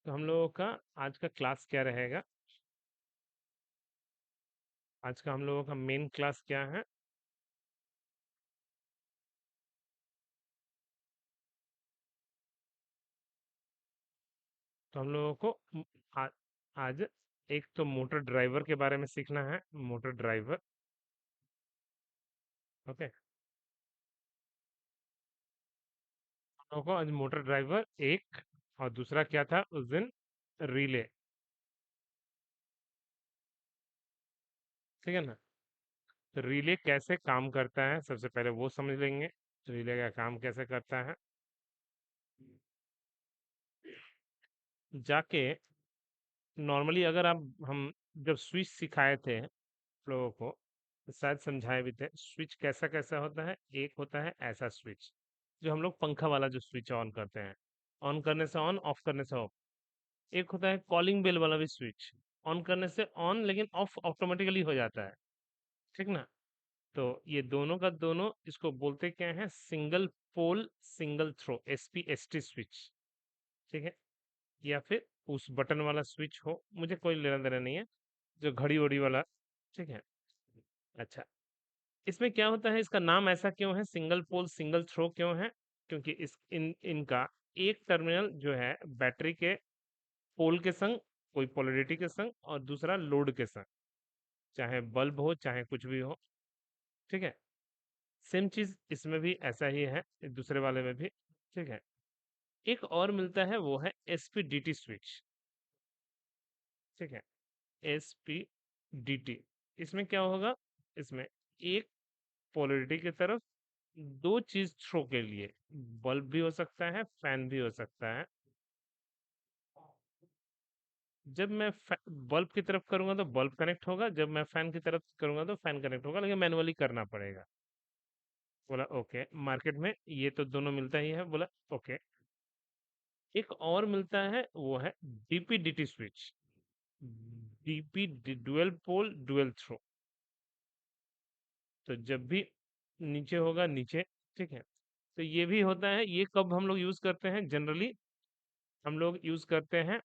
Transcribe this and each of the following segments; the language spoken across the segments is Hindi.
तो हम लोगों का आज का क्लास क्या रहेगा? आज का हम लोगों का मेन क्लास क्या है? तो हम लोगों को आ, आज एक तो मोटर ड्राइवर के बारे में सीखना है। Motor driver. ओके। हम लोगों को आज मोटर ड्राइवर एक, और दूसरा क्या था उस दिन? रिले। ठीक है ना? तो रिले कैसे काम करता है सबसे पहले वो समझ लेंगे। रिले का काम कैसे करता है, जाके नॉर्मली अगर आप हम जब स्विच सिखाए थे लोगों को, तो शायद समझाए भी थे स्विच कैसा कैसा होता है। एक होता है ऐसा स्विच जो हम लोग पंखा वाला जो स्विच ऑन करते हैं, ऑन करने से ऑन, ऑफ करने से ऑफ। एक होता है कॉलिंग बेल वाला भी स्विच, ऑन करने से ऑन लेकिन ऑफ ऑटोमेटिकली हो जाता है। ठीक ना? तो ये दोनों का दोनों इसको बोलते क्या है? Single pole single throw, SPST switch. ठीक है? या फिर उस बटन वाला स्विच हो, मुझे कोई लेना देना नहीं है, जो घड़ी वड़ी वाला। ठीक है? अच्छा, इसमें क्या होता है, इसका नाम ऐसा क्यों है, सिंगल पोल सिंगल थ्रो क्यों है? क्योंकि इस इनका एक टर्मिनल जो है बैटरी के पोल के संग, कोई पोलरिटी के संग, और दूसरा लोड के संग, चाहे बल्ब हो चाहे कुछ भी हो। ठीक है? सेम चीज इसमें भी ऐसा ही है, दूसरे वाले में भी। ठीक है? एक और मिलता है, वो है SPDT स्विच। ठीक है? SPDT, इसमें क्या होगा? इसमें एक पोलरिटी की तरफ दो चीज थ्रो के लिए, बल्ब भी हो सकता है फैन भी हो सकता है। जब मैं बल्ब की तरफ करूंगा तो बल्ब कनेक्ट होगा, जब मैं फैन की तरफ करूंगा तो फैन कनेक्ट होगा, लेकिन मैनुअली करना पड़ेगा। बोला ओके, मार्केट में ये तो दोनों मिलता ही है। बोला ओके। एक और मिलता है, वो है DPDT स्विच। डीपी, डुअल पोल डुअल थ्रो। तो जब भी नीचे होगा नीचे। ठीक है? तो ये भी होता है, ये कब हम लोग यूज करते हैं जनरली? हम लोग यूज करते हैं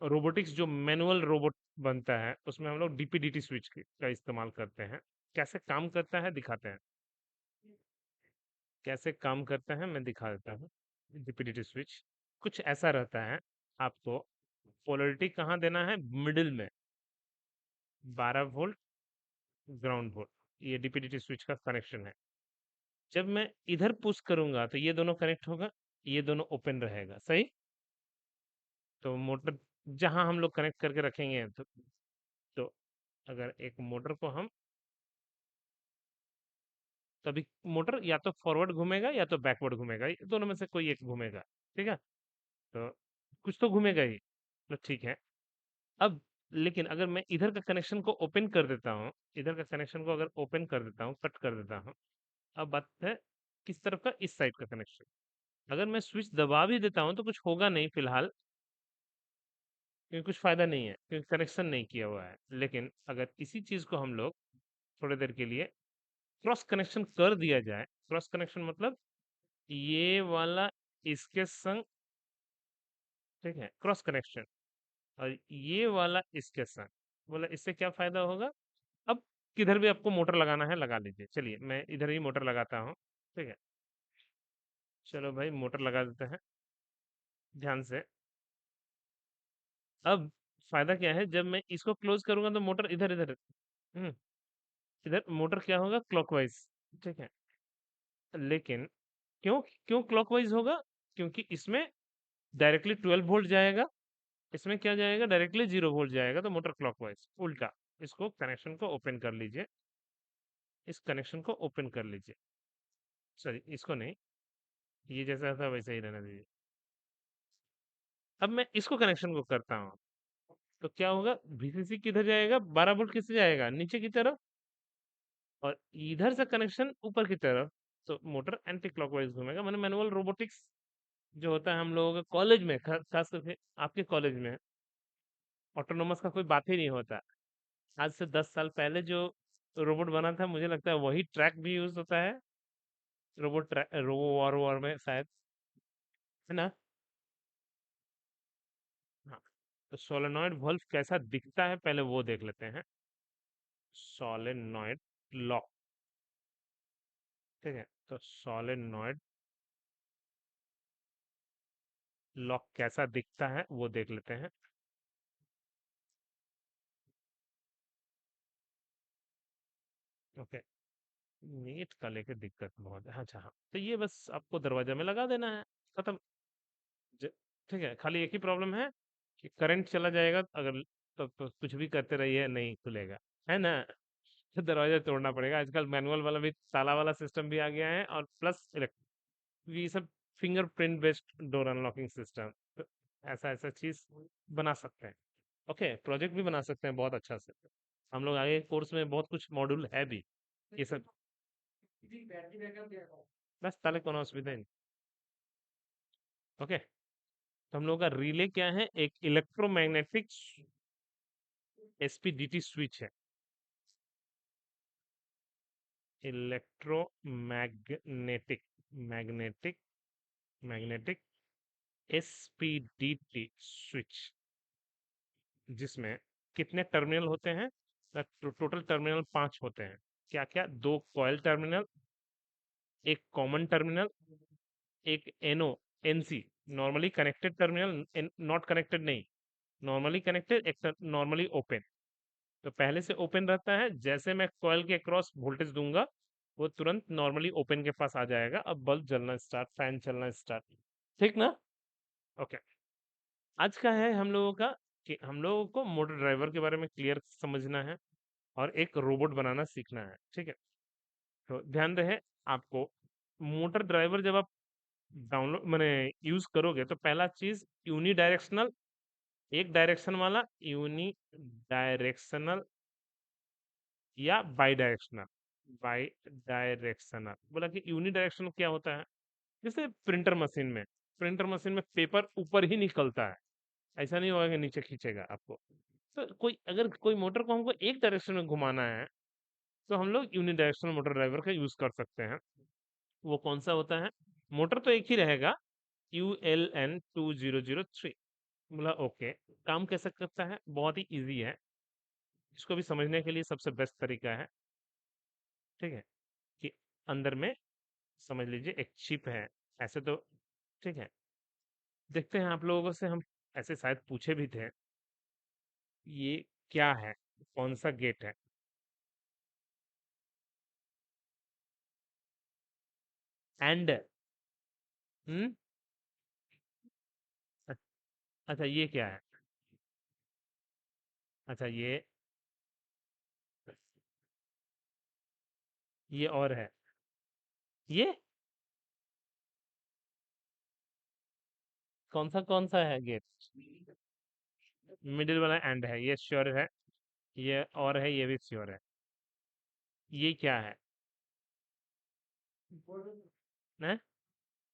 रोबोटिक्स, जो मैनुअल रोबोट बनता है उसमें हम लोग DPDT स्विच का इस्तेमाल करते हैं। कैसे काम करता है दिखाते हैं। कैसे काम करता है मैं दिखा देता हूँ। DPDT स्विच कुछ ऐसा रहता है। आपको पोलरिटी कहाँ देना है? मिडिल में, 12 वोल्ट ग्राउंड वोल्ट। ये DPDT स्विच का कनेक्शन है। जब मैं इधर पुश करूंगा तो ये दोनों कनेक्ट होगा, ये दोनों ओपन रहेगा। सही? तो मोटर जहां हम लोग कनेक्ट करके रखेंगे, तो अगर एक मोटर को हम, तभी मोटर या तो फॉरवर्ड घूमेगा या तो बैकवर्ड घूमेगा, ये दोनों में से कोई एक घूमेगा। ठीक है? तो कुछ तो घूमेगा ही। तो ठीक है। अब लेकिन अगर मैं इधर का कनेक्शन को ओपन कर देता हूँ, इधर का कनेक्शन को अगर ओपन कर देता हूँ, कट कर देता हूँ, अब बात है किस तरफ का? इस साइड का कनेक्शन। अगर मैं स्विच दबा भी देता हूँ तो कुछ होगा नहीं फिलहाल, क्योंकि कुछ फायदा नहीं है, क्योंकि कनेक्शन नहीं किया हुआ है। लेकिन अगर इसी चीज को हम लोग थोड़ी देर के लिए क्रॉस कनेक्शन कर दिया जाए, क्रॉस कनेक्शन मतलब ये वाला इसके संग, ठीक है, क्रॉस कनेक्शन, और ये वाला इसके संग, बोला इससे क्या फायदा होगा? अब किधर भी आपको मोटर लगाना है लगा लीजिए। चलिए मैं इधर ही मोटर लगाता हूँ। ठीक है? चलो भाई मोटर लगा देते हैं ध्यान से। अब फायदा क्या है, जब मैं इसको क्लोज करूंगा तो मोटर इधर इधर, हम्म, इधर मोटर क्या होगा? क्लॉकवाइज। ठीक है? लेकिन क्यों क्यों क्लॉकवाइज होगा? क्योंकि इसमें डायरेक्टली 12 वोल्ट जाएगा, इसमें क्या जाएगा? डायरेक्टली 0 वोल्ट जाएगा, तो मोटर क्लॉकवाइज उल्टा। इसको कनेक्शन को ओपन कर लीजिए, इस कनेक्शन को ओपन कर लीजिए। सॉरी, इसको नहीं, ये जैसा था वैसे ही रहने दीजिए। अब मैं इसको कनेक्शन को करता हूँ, तो क्या होगा? VCC किधर जाएगा? 12 वोल्ट किससे जाएगा? नीचे की तरफ। और इधर से कनेक्शन ऊपर की तरफ। तो मोटर एंटी क्लॉकवाइज घूमेगा। मैंने मैनुअल रोबोटिक्स जो होता है हम लोगों के कॉलेज में, खास करके आपके कॉलेज में, ऑटोनोमस का कोई बात ही नहीं होता। आज से 10 साल पहले जो रोबोट बना था, मुझे लगता है वही ट्रैक भी यूज होता है robot track, robo war war में शायद, है ना? हाँ। तो सोलेनॉइड वॉल्व कैसा दिखता है पहले वो देख लेते हैं। सोलेनॉइड लॉक, ठीक है, तो सोलेनॉइड लॉक कैसा दिखता है वो देख लेते हैं। ओके, नीट का लेके दिक्कत बहुत है। अच्छा हाँ, तो ये बस आपको दरवाजा में लगा देना है, खत्म। ज- ठीक है, खाली एक ही प्रॉब्लम है कि करंट चला जाएगा अगर, तो कुछ भी करते रहिए नहीं खुलेगा, है ना। तो दरवाजा तोड़ना पड़ेगा। आजकल मैनुअल वाला भी, ताला वाला सिस्टम भी आ गया है, और प्लस ये सब fingerprint based door unlocking system. तो ऐसा ऐसा चीज बना सकते हैं। ओके, प्रोजेक्ट भी बना सकते हैं बहुत अच्छा से। हम लोग आगे कोर्स में बहुत कुछ मॉड्यूल है भी ये सब। बस ताले कोनो असुविधा नहीं। ओके, तो हम लोग का रिले क्या है, एक इलेक्ट्रोमैग्नेटिक एसपीडीटी स्विच है। इलेक्ट्रोमैग्नेटिक, मैग्नेटिक, मैग्नेटिक एसपीडीटी स्विच, जिसमें कितने टर्मिनल होते हैं? टोटल टर्मिनल 5 होते हैं। क्या क्या? दो कॉयल टर्मिनल, एक कॉमन टर्मिनल, एक NO, NC, normally connected terminal, not connected नहीं, नॉर्मली कनेक्टेड, एक नॉर्मली ओपन। तो पहले से ओपन रहता है, जैसे मैं कॉइल के अक्रॉस वोल्टेज दूंगा वो तुरंत नॉर्मली ओपन के पास आ जाएगा। अब बल्ब जलना स्टार्ट, फैन चलना स्टार्ट, ठीक ना। ओके, आज का है हम लोगों का कि हम लोगों को मोटर ड्राइवर के बारे में क्लियर समझना है और एक रोबोट बनाना सीखना है, ठीक है। तो ध्यान रहे आपको, मोटर ड्राइवर जब आप डाउनलोड मैंने यूज करोगे तो पहला चीज यूनी डायरेक्शनल, एक डायरेक्शन वाला, यूनी डायरेक्शनल या बाई डायरेक्शनल। बाई डायरेक्शनल बोला कि यूनी डायरेक्शनल क्या होता है? जैसे प्रिंटर मशीन में पेपर ऊपर ही निकलता है, ऐसा नहीं होगा कि नीचे खींचेगा आपको। तो कोई अगर कोई मोटर को हमको एक डायरेक्शन में घुमाना है तो हम लोग यूनी डायरेक्शनल मोटर ड्राइवर का यूज कर सकते हैं। वो कौन सा होता है? मोटर तो एक ही रहेगा, ULN 2003। बोला ओके, काम कैसे करता है? बहुत ही इजी है, इसको भी समझने के लिए सबसे बेस्ट तरीका है, ठीक है, कि अंदर में समझ लीजिए एक चिप है, ऐसे तो ठीक है। देखते हैं आप लोगों से, हम ऐसे शायद पूछे भी थे, ये क्या है, कौन सा गेट है? एंड, हम्म, अच्छा ये क्या है? अच्छा ये और है, ये कौन सा है गेट? मिडिल वाला एंड है, ये श्योर है। ये और है, ये भी श्योर है। ये क्या है? ना,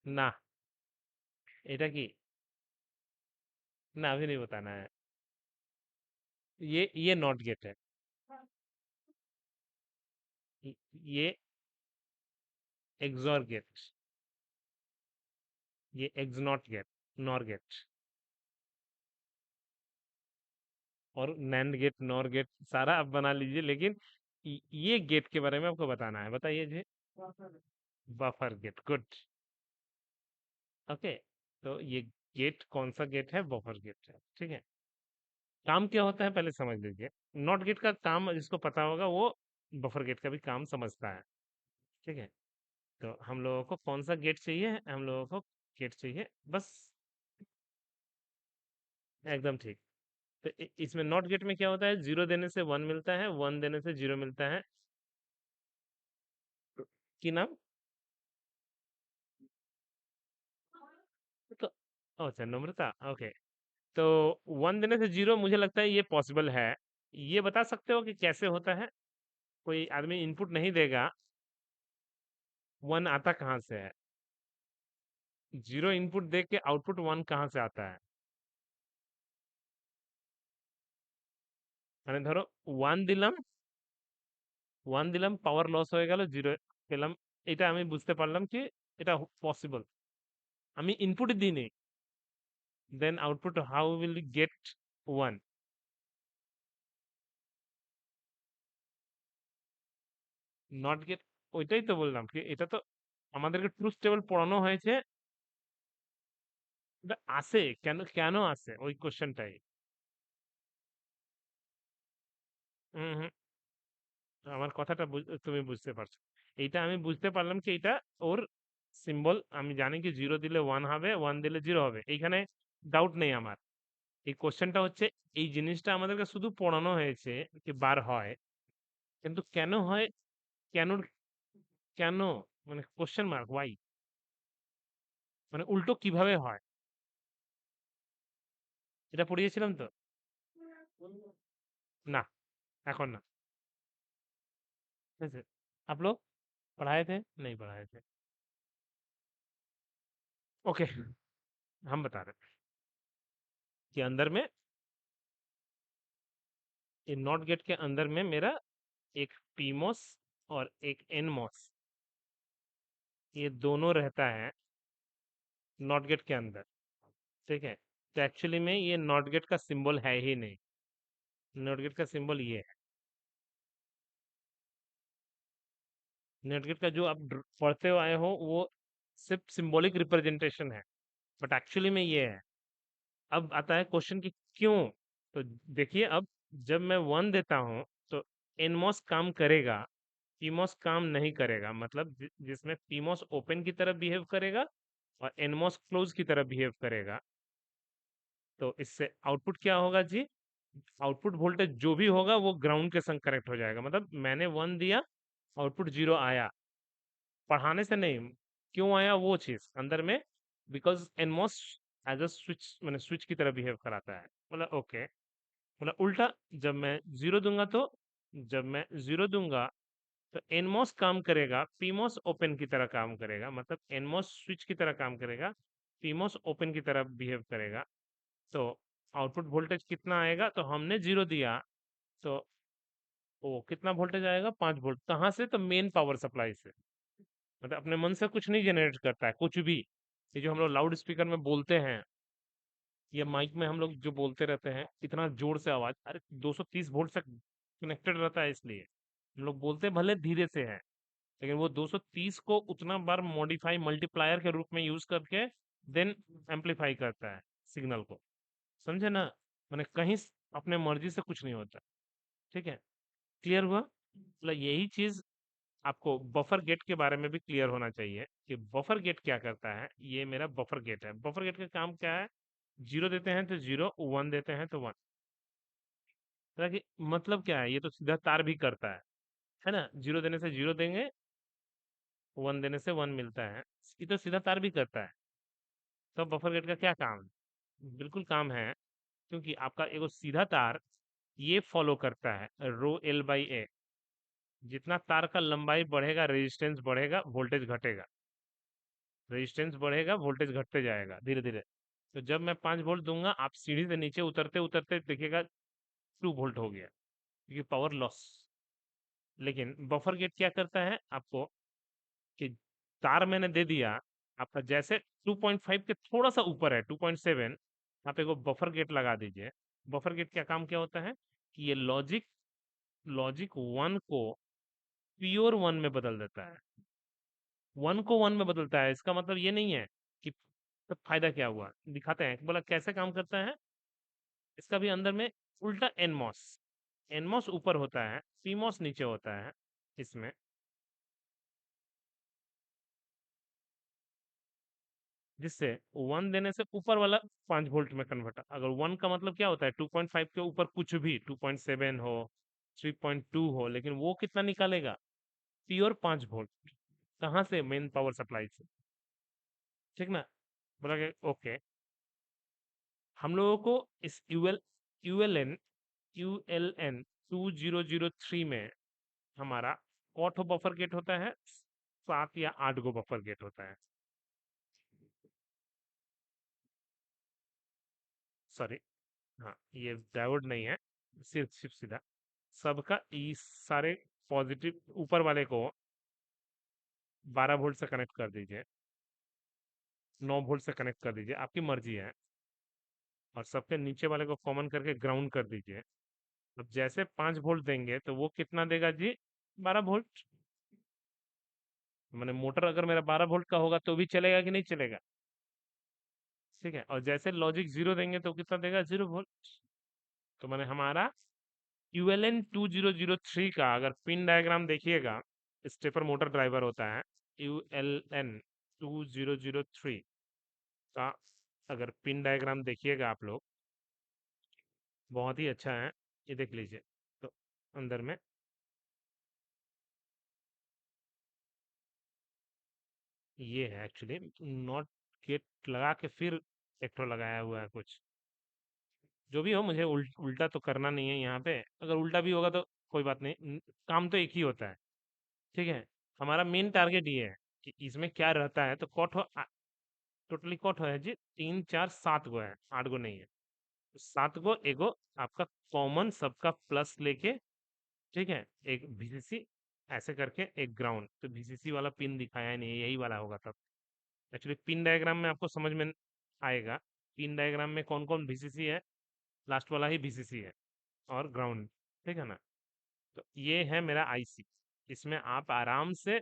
ना, এটা কি? ना, अभी नहीं बताना है। ये नॉट गेट है। ये एग्जॉर गेट, ये XNOR gate, NOR gate. और नैंड गेट, नॉर गेट सारा आप बना लीजिए, लेकिन ये गेट के बारे में आपको बताना है, बताइए जी। Buffer gate, good. ओके, तो ये गेट कौन सा गेट है? बफर गेट है, ठीक है। काम क्या होता है पहले समझ लीजिए। नॉट गेट का काम जिसको पता होगा वो बफर गेट का भी काम समझता है, ठीक है। तो हम लोगों को कौन सा गेट चाहिए? हम लोगों को गेट चाहिए बस, एकदम ठीक। तो इसमें नॉट गेट में क्या होता है? जीरो देने से वन मिलता है, वन देने से जीरो मिलता है। की नाम? तो अच्छा, नम्रता, ओके। तो वन देने से जीरो, मुझे लगता है ये पॉसिबल है। ये बता सकते हो कि कैसे होता है? कोई आदमी इनपुट नहीं देगा, वन आता कहाँ से है? जीरो इनपुट दे के आउटपुट वन कहाँ से आता है? মানে ধরো ওয়ান দিলাম, পাওয়ার লস হয়ে গেল, জিরো পেলাম। এটা আমি বুঝতে পারলাম কি এটা পসিবল। আমি ইনপুট দিইনি, then output how will get? 1। Not gate, ওইটাই তো বললাম কি এটা তো আমাদেরকে ট্রুথ টেবিল পড়ানো হয়েছে। এটা আসে কেন, কেন আসে ওই কোশ্চেনটাই। হুম হুম, আমার কথাটা তুমি বুঝতে পারছো। এইটা আমি বুঝতে পারলাম কি এটা ওর সিম্বল, আমি জানি কি জিরো দিলে ওয়ান হবে, ওয়ান দিলে জিরো হবে, এইখানে ডাউট নেই আমার। এই কোশ্চেনটা হচ্ছে, এই জিনিসটা আমাদেরকে শুধু পড়ানো হয়েছে কি বার হয়, কিন্তু কেন হয়, কেন, কেন, মানে কোশ্চেন মার্ক ওয়াই, মানে উল্টো কিভাবে হয়, এটা পড়িয়েছিলাম তো। ना, এখন না। ठीक है, आप लोग पढ़ाए थे नहीं पढ़ाए थे। ओके, हम बता रहे हैं कि अंदर में, ये नॉट गेट के अंदर में मेरा एक पीमोस और एक एनमोस, ये दोनों रहता है नॉट गेट के अंदर। ठीक है, तो एक्चुअली में ये नॉट गेट का सिंबल है ही नहीं। नॉट गेट का सिंबल ये है। नॉट गेट का जो आप पढ़ते हुए आए हो वो सिर्फ सिंबॉलिक रिप्रेजेंटेशन है, बट एक्चुअली में ये है। अब आता है क्वेश्चन कि क्यों। तो देखिए, अब जब मैं वन देता हूं तो एनमॉस काम करेगा, पीमॉस काम नहीं करेगा, मतलब जिसमें पीमॉस ओपन की तरफ बिहेव करेगा और एनमॉस क्लोज की तरफ बिहेव करेगा। तो इससे आउटपुट क्या होगा जी, आउटपुट वोल्टेज जो भी होगा वो ग्राउंड के संग करेक्ट हो जाएगा। मतलब मैंने वन दिया, आउटपुट जीरो आया, पढ़ाने से नहीं, क्यों आया वो चीज अंदर में, because NMOS as a switch, मैंने स्विच की तरह बिहेव कराता है। बोला ओके, बोला उल्टा, जब मैं जीरो दूंगा तो, जब मैं जीरो दूंगा तो एनमॉस काम करेगा, पीमॉस ओपन की तरह काम करेगा, मतलब एनमॉस स्विच की तरह काम करेगा, पीमॉस ओपन की तरह बिहेव करेगा। तो आउटपुट वोल्टेज कितना आएगा, तो हमने जीरो दिया तो वो कितना वोल्टेज आएगा, 5 वोल्ट। कहाँ से, तो मेन पावर सप्लाई से। मतलब अपने मन से कुछ नहीं जनरेट करता है कुछ भी। ये जो हम लोग लाउड स्पीकर में बोलते हैं, ये माइक में हम लोग जो बोलते रहते हैं इतना जोर से आवाज, अरे 230 वोल्ट से कनेक्टेड रहता है, इसलिए हम लोग बोलते भले धीरे से है, लेकिन वो 230 को उतना बार मॉडिफाई मल्टीप्लायर के रूप में यूज करके देन एम्पलीफाई करता है सिग्नल को। समझे ना, मैंने कहीं अपने मर्जी से कुछ नहीं होता। ठीक है, क्लियर हुआ, मतलब यही चीज आपको बफर गेट के बारे में भी क्लियर होना चाहिए कि बफर गेट क्या करता है। ये मेरा बफर गेट है, बफर गेट का काम क्या है, जीरो देते हैं तो जीरो, वन देते हैं तो वन। कि मतलब क्या है, ये तो सीधा तार भी करता है ना, जीरो देने से जीरो देंगे, वन देने से वन मिलता है, ये तो सीधा तार भी करता है। तो बफर गेट का क्या काम है, बिल्कुल काम है, क्योंकि आपका एगो सीधा तार ये फॉलो करता है रो एल बाई ए। जितना तार का लंबाई बढ़ेगा रेजिस्टेंस बढ़ेगा, वोल्टेज घटेगा, रेजिस्टेंस बढ़ेगा, वोल्टेज घटते जाएगा धीरे धीरे। तो जब मैं 5 वोल्ट दूंगा, आप सीढ़ी से नीचे उतरते उतरते देखिएगा 2 वोल्ट हो गया, क्योंकि पावर लॉस। लेकिन बफर गेट क्या करता है आपको, कि तार मैंने दे दिया, आपका जैसे 2.5 के थोड़ा सा ऊपर है, 2.7, आप एक बफर गेट लगा दीजिए। बफर गेट क्या काम क्या होता है कि ये लॉजिक, लॉजिक वन को प्योर वन में बदल देता है, वन को वन में बदलता है। इसका मतलब ये नहीं है कि, तो फायदा क्या हुआ दिखाते हैं, बोला कैसे काम करता है। इसका भी अंदर में उल्टा एनमॉस, एनमॉस ऊपर होता है, सीमॉस नीचे होता है इसमें। जिससे वन देने से ऊपर वाला 5 वोल्ट में कन्वर्ट, अगर वन का मतलब क्या होता है, 2.5 के ऊपर कुछ भी, 2.7 हो, 3.2 हो, लेकिन वो कितना निकालेगा, प्योर 5 वोल्ट। कहाँ से, मेन पावर सप्लाई से। ठीक ना, बोला कि ओके, हम लोगों को इस यूएलएन 2003 में हमारा कॉट बफर गेट होता है, 7 या 8 गो बफर गेट होता है। सॉरी, हाँ ये डायोड नहीं है, सिर्फ सिर्फ सीधा सबका इस सारे पॉजिटिव ऊपर वाले को 12 वोल्ट से कनेक्ट कर दीजिए, 9 वोल्ट से कनेक्ट कर दीजिए, आपकी मर्जी है। और सबके नीचे वाले को कॉमन करके ग्राउंड कर दीजिए। अब जैसे 5 वोल्ट देंगे तो वो कितना देगा जी? 12 वोल्ट। मैंने मोटर अगर मेरा 12 वोल्ट का होगा तो भी चलेगा कि नहीं चलेगा? ठीक है। और जैसे लॉजिक 0 देंगे तो कितना देगा? 0 वोल्ट। तो मैंने हमारा यूएलएन 2003 का अगर पिन डायग्राम देखिएगा, स्टेपर मोटर ड्राइवर होता है यूएलएन 2003 का। अगर पिन डायग्राम देखिएगा आप लोग, बहुत ही अच्छा है। ये देख लीजिए। तो अंदर में ये है एक्चुअली नॉट गेट लगा के फिर इलेक्ट्रो लगाया हुआ है कुछ। जो भी हो, मुझे उल्टा तो करना नहीं है यहाँ पे। अगर उल्टा भी होगा तो कोई बात नहीं, काम तो एक ही होता है। ठीक है। हमारा मेन टारगेट ये है कि इसमें क्या रहता है। तो कॉट हो, टोटली कॉट हो है जी 3 4 7 गो है, 8 गो नहीं है। तो 7 गो एगो आपका कॉमन सबका प्लस लेके, ठीक है, एक VCC ऐसे करके एक ग्राउंड। तो VCC वाला पिन दिखाया ही नहीं, यही वाला होगा तब। एक्चुअली पिन डायग्राम में आपको समझ में आएगा। पिन डायग्राम में कौन कौन VCC है, लास्ट वाला ही VCC है, और ग्राउंड। ठीक है ना? तो ये है मेरा IC। इसमें आप आराम से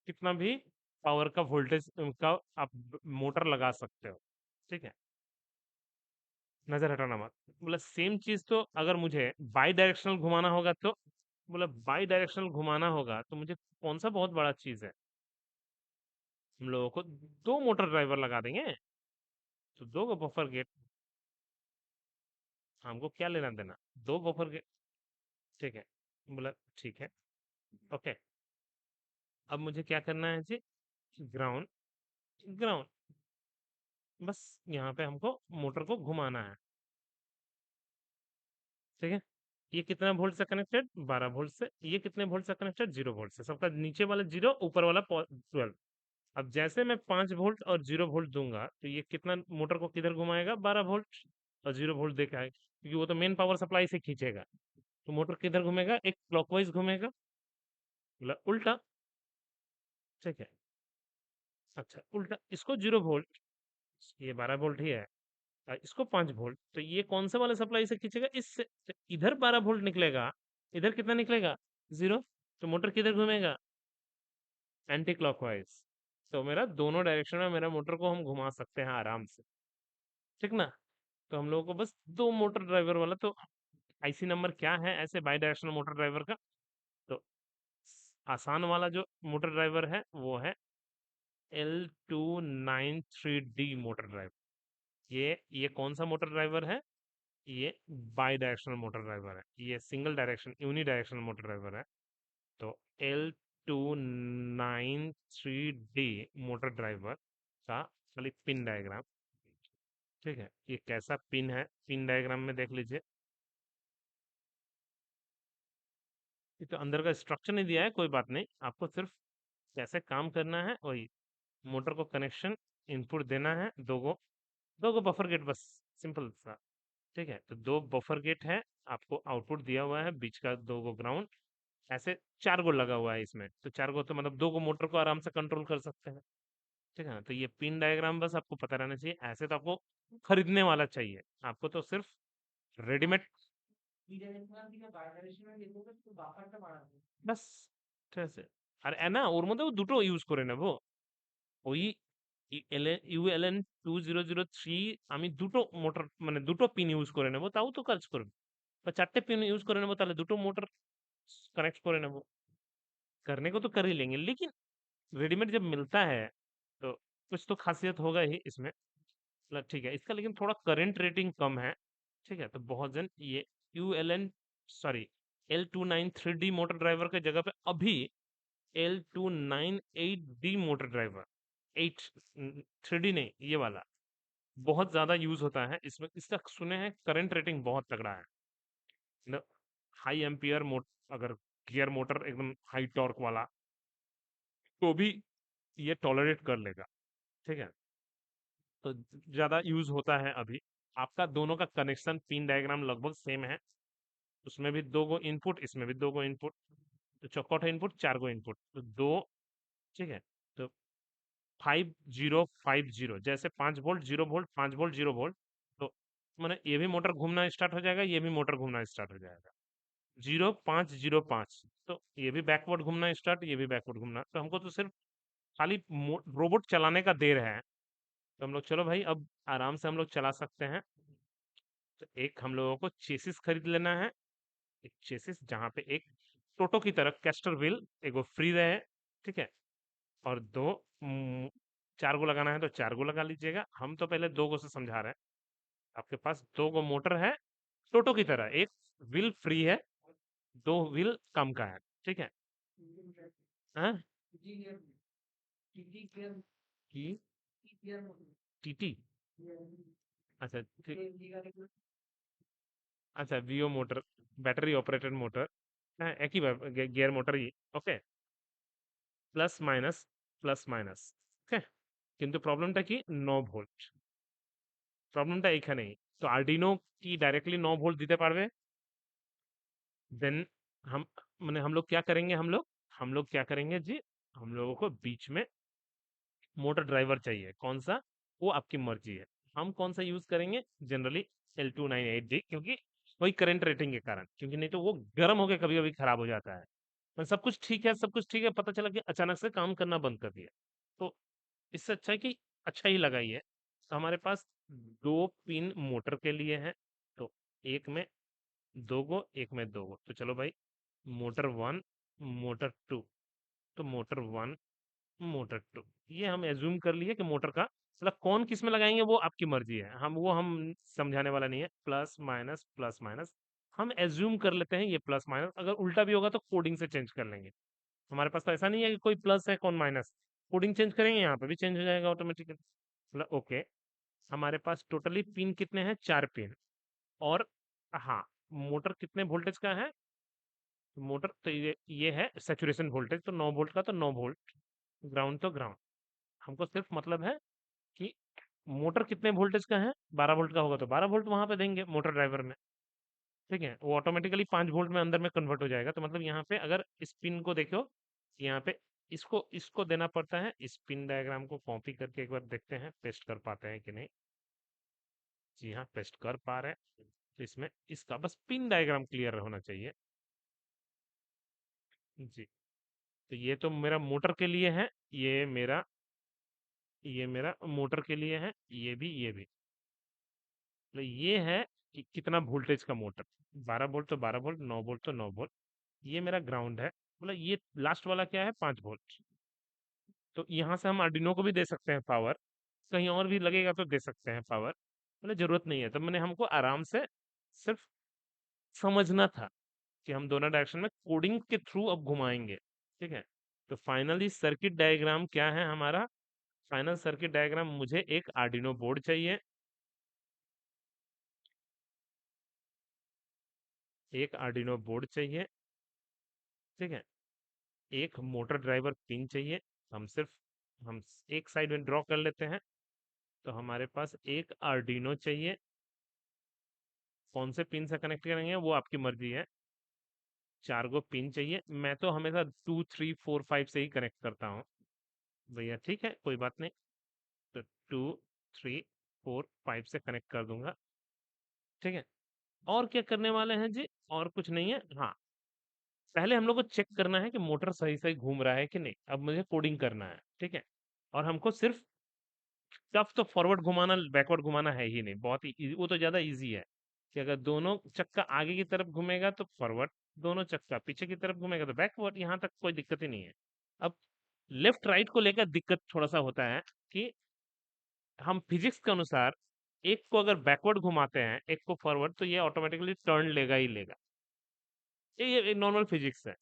कितना भी पावर का वोल्टेज का आप मोटर लगा सकते हो। ठीक है। नजर हटाना मत। बोला सेम चीज तो अगर मुझे बाई डायरेक्शनल घुमाना होगा तो, बोला बाई डायरेक्शनल घुमाना होगा तो मुझे कौन सा बहुत बड़ा चीज है, हम लोगों को 2 मोटर ड्राइवर लगा देंगे। तो 2 गो बफर गेट, हमको क्या लेना देना? 2 बफर गेट। ठीक है। बोला ठीक है। ओके। अब मुझे क्या करना है जी? ग्राउंड, ग्राउंड, बस यहाँ पे हमको मोटर को घुमाना है। ठीक है। ये कितना वोल्ट से कनेक्टेड? 12 वोल्ट से। ये कितने वोल्ट से कनेक्टेड? 0 वोल्ट से। सबका नीचे वाला 0, ऊपर वाला 12। अब जैसे मैं 5 वोल्ट और 0 वोल्ट दूंगा तो ये कितना मोटर को किधर घुमाएगा? 12 वोल्ट और 0 वोल्ट देखा है, क्योंकि वो तो मेन पावर सप्लाई से खींचेगा। तो मोटर किधर घूमेगा? एक क्लॉकवाइज घूमेगा, मतलब उल्टा। ठीक है। अच्छा, उल्टा इसको 0 वोल्ट, ये 12 वोल्ट ही है। इसको 5 वोल्ट, तो ये कौन सा वाला सप्लाई से खींचेगा? इससे। तो इधर 12 वोल्ट निकलेगा, इधर कितना निकलेगा? 0। तो मोटर किधर घूमेगा? Anti clockwise. तो मेरा दोनों डायरेक्शन में मेरा मोटर को हम घुमा सकते हैं आराम से। ठीक ना? तो हम लोगों को बस 2 मोटर ड्राइवर वाला, तो IC नंबर क्या है ऐसे बाई डायरेक्शनल मोटर ड्राइवर का? तो आसान वाला जो मोटर ड्राइवर है वो है L293D मोटर ड्राइवर। ये कौन सा मोटर ड्राइवर है? ये बाई डायरेक्शनल मोटर ड्राइवर है। ये single direction unidirectional motor driver है। तो L293D मोटर ड्राइवर का खाली पिन डायग्राम। ठीक है। ये कैसा पिन है, पिन डायग्राम में देख लीजिए। ये तो अंदर का स्ट्रक्चर नहीं दिया है, कोई बात नहीं। आपको सिर्फ कैसे काम करना है वही, मोटर को कनेक्शन इनपुट देना है। 2 गो बफर गेट, बस सिंपल सा। ठीक है। तो 2 बफर गेट है, आपको आउटपुट दिया हुआ है, बीच का 2 गो ग्राउंड। ऐसे 4 गो लगा हुआ है इसमें। तो 4 गो तो मतलब 2 गो मोटर को आराम से कंट्रोल कर सकते हैं। ठीक है ना? तो ये पिन डायग्राम बस आपको पता रहना चाहिए। ऐसे तो आपको खरीदने वाला चाहिए, आपको तो सिर्फ रेडीमेड বাস, ঠিক আছে। আর না ওর মধ্যেও দুটো ইউজ করে নেব। ওই ULN 2003 আমি দুটো মোটর, মানে দুটো পিন ইউজ করে নেব, তাও তো কাজ করবে। বা 4টে পিন ইউজ করে নেব, তাহলে দুটো মোটর कनेक्ट করে নেব। करने को तो कर ही लेंगे, लेकिन रेडीमेड जब मिलता है तो कुछ तो खासियत होगा ही इसमें। मतलब ठीक है, इसका लेकिन थोड़ा करंट रेटिंग कम है। ठीक है। तो बहुत जन ये ULN, sorry, L293D motor driver के जगह पे अभी L298D मोटर ड्राइवर, 8 3D नहीं, ये वाला बहुत ज्यादा यूज होता है इसमें। इसका सुने हैं करंट रेटिंग बहुत तगड़ा है, मतलब हाई एम्पियर मोट, अगर गियर मोटर एकदम हाई टॉर्क वाला तो भी ये टॉलरेट कर लेगा। ठीक है। तो ज्यादा यूज होता है अभी। आपका दोनों का कनेक्शन पिन डायग्राम लगभग सेम है। उसमें भी 2 गो इनपुट, इसमें भी 2 गो इनपुट। तो चौकोट इनपुट, 4 गो इनपुट, तो दो। ठीक है। तो 5050, जैसे 5 वोल्ट 0 वोल्ट, 5 वोल्ट 0 वोल्ट। तो मैंने ये भी मोटर घूमना स्टार्ट हो जाएगा, ये भी मोटर घूमना स्टार्ट हो जाएगा। 0 5 0 5, तो ये भी बैकवर्ड घूमना स्टार्ट, ये भी बैकवर्ड घूमना। तो हमको तो सिर्फ खाली रोबोट चलाने का देर है। तो हम लोग चलो भाई अब आराम से हम लोग चला सकते हैं। तो एक हम लोगों को चेसिस खरीद लेना है, एक चेसिस जहाँ पे एक टोटो की तरह कैस्टर व्हील एगो फ्री रहे, ठीक है। और दो, चार गो लगाना है तो चार गो लगा लीजिएगा। हम तो पहले दो गो से समझा रहे हैं। आपके पास दो गो मोटर है टोटो की तरह, एक व्हील फ्री है, दो व्हील कम का है, ठीक है। हाँ, की टीटी, अच्छा ठीक, अच्छा BO motor, battery operated motor, हाँ एक ही गियर मोटर ही, ओके। Plus minus, okay. কিন্তু প্রবলেমটা কি, 9 ভোল্ট, প্রবলেমটা এখানেই। তো আর্ডিনো কি ডাইরেক্টলি 9 ভোল্ট দিতে পারবে? देन हम मैंने हम लोग क्या करेंगे, हम लोग क्या करेंगे जी, हम लोगों को बीच में मोटर ड्राइवर चाहिए। कौन सा? वो आपकी मर्जी है। हम कौन सा यूज करेंगे? जनरली L298D, क्योंकि वही करंट रेटिंग के कारण, क्योंकि नहीं तो वो गर्म होकर कभी कभी खराब हो जाता है। सब कुछ ठीक है, सब कुछ ठीक है, पता चला कि अचानक से काम करना बंद कर दिया। तो इससे अच्छा है कि अच्छा ही लगाइए। तो हमारे पास दो पिन मोटर के लिए है, तो एक में दो गो, एक में दो गो। तो चलो भाई, मोटर वन, मोटर टू। तो मोटर वन, मोटर टू, ये हम एज्यूम कर लिए कि मोटर का मतलब कौन किस में लगाएंगे वो आपकी मर्जी है, हम समझाने वाला नहीं है। प्लस माइनस, प्लस माइनस, हम एज्यूम कर लेते हैं ये प्लस माइनस। अगर उल्टा भी होगा तो कोडिंग से चेंज कर लेंगे। हमारे पास तो ऐसा नहीं है कि कोई प्लस है कौन माइनस, कोडिंग चेंज करेंगे यहाँ पे भी चेंज हो जाएगा ऑटोमेटिकली। मतलब ओके। हमारे पास टोटली पिन कितने हैं? चार पिन। और हाँ, मोटर कितने वोल्टेज का है? मोटर तो ये है सैचुरेशन वोल्टेज, तो 9 वोल्ट का तो 9 वोल्ट, ग्राउंड तो ग्राउंड। हमको सिर्फ मतलब है कि मोटर कितने वोल्टेज का है? 12 वोल्ट का होगा तो 12 वोल्ट वहां पे देंगे मोटर ड्राइवर में, ठीक है। वो ऑटोमेटिकली 5 वोल्ट में अंदर में कन्वर्ट हो जाएगा। तो मतलब यहाँ पे अगर इस पिन को देखो, यहाँ पे इसको इसको देना पड़ता है। इस पिन डायग्राम को कॉपी करके एक बार देखते हैं पेस्ट कर पाते हैं कि नहीं। जी हाँ, पेस्ट कर पा रहे हैं। तो इसमें इसका बस पिन डायग्राम क्लियर होना चाहिए जी। तो ये तो मेरा मोटर के लिए है, ये मेरा मोटर के लिए है, ये भी। तो ये है कि कितना वोल्टेज का मोटर, 12 वोल्ट तो 12 वोल्ट, 9 वोल्ट तो 9 वोल्ट। ये मेरा ग्राउंड है, मतलब ये लास्ट वाला क्या है? 5 वोल्ट। तो यहाँ से हम आर्डिनो को भी दे सकते हैं पावर, कहीं और भी लगेगा तो दे सकते हैं पावर, मतलब जरूरत नहीं है। तो मैंने हमको आराम से सिर्फ समझना था कि हम दोनों डायरेक्शन में कोडिंग के थ्रू अब घुमाएंगे, ठीक है। तो फाइनली सर्किट डायग्राम क्या है हमारा? फाइनल सर्किट डायग्राम, मुझे एक आर्डिनो बोर्ड चाहिए, एक आर्डिनो बोर्ड चाहिए, ठीक है। एक मोटर ड्राइवर पिन चाहिए। हम एक साइड में ड्रॉ कर लेते हैं। तो हमारे पास एक आर्डिनो चाहिए, कौन से पिन से कनेक्ट करेंगे वो आपकी मर्जी है। चार गो पिन चाहिए, मैं तो हमेशा 2 3 4 5 से ही कनेक्ट करता हूँ भैया, ठीक है, कोई बात नहीं। तो 2 3 4 5 से कनेक्ट कर दूंगा, ठीक है। और क्या करने वाले हैं जी? और कुछ नहीं है। हाँ, पहले हम लोग को चेक करना है कि मोटर सही सही घूम रहा है कि नहीं। अब मुझे कोडिंग करना है, ठीक है। और हमको सिर्फ टफ तो फॉरवर्ड घुमाना बैकवर्ड घुमाना है ही नहीं, बहुत ही वो तो ज्यादा इजी है कि अगर दोनों चक्का आगे की तरफ घूमेगा तो फॉरवर्ड, दोनों चक्का पीछे की तरफ घूमेगा तो बैकवर्ड। यहाँ तक कोई दिक्कत ही नहीं है। अब लेफ्ट राइट को लेकर दिक्कत थोड़ा सा होता है कि हम फिजिक्स के अनुसार एक को अगर बैकवर्ड घुमाते हैं एक को फॉरवर्ड, तो ये ऑटोमेटिकली टर्न लेगा ही लेगा। ये नॉर्मल फिजिक्स है,